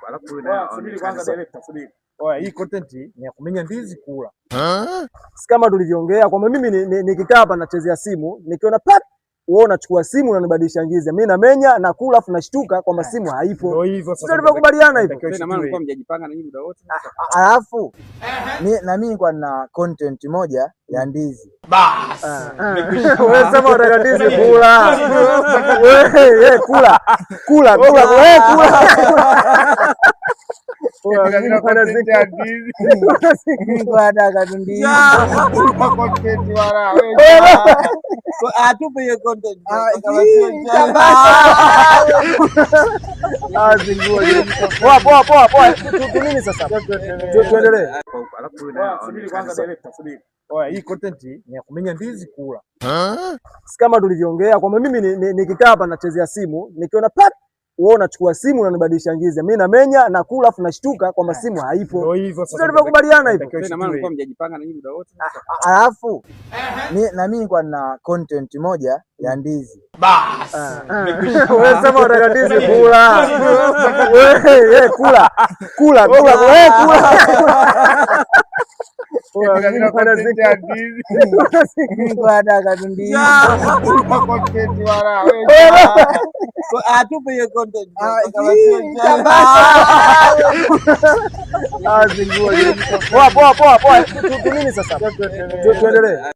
Alafu subiri kwanza director, subiri. Oya, hii content ni ya kumenya ndizi kula. Kama tulivyoongea kwamba mimi nikikaa hapa nachezea simu, nikiona pap wewe unachukua simu unanibadilisha ngizi. Mimi namenya na kula afu nashtuka kwamba simu haipo. Ndio hivyo sasa. Tumekubaliana hivyo. Tena maana mlikuwa mjajipanga na nyinyi muda wote. Alafu na mimi kwa na content moja ya ndizi. Bas. Wewe sema unataka ndizi kula. Wewe kula. Kula wewe kula. Atupe hiyo content. Poa. Nini sasa? Tuendelee. Alafu subiri kwanza director, subiri. Oya, hii content ni ya kumenya ndizi kula. Kama tulivyoongea kwamba mimi nikikaa hapa nachezea simu, nikiona pap wewe unachukua simu unanibadilisha ngizi. Mimi namenya na kula afu nashtuka kwamba simu haipo. Ndio hivyo sasa. Tumekubaliana hivyo. Tena maana mlikuwa mjajipanga na nyinyi muda wote. Alafu na mimi kwa na content moja ya ndizi. Bas. Wewe sema unataka ndizi kula. Wewe kula. Wewe atupe hiyo content. Poa. Nini sasa? Tuendelee.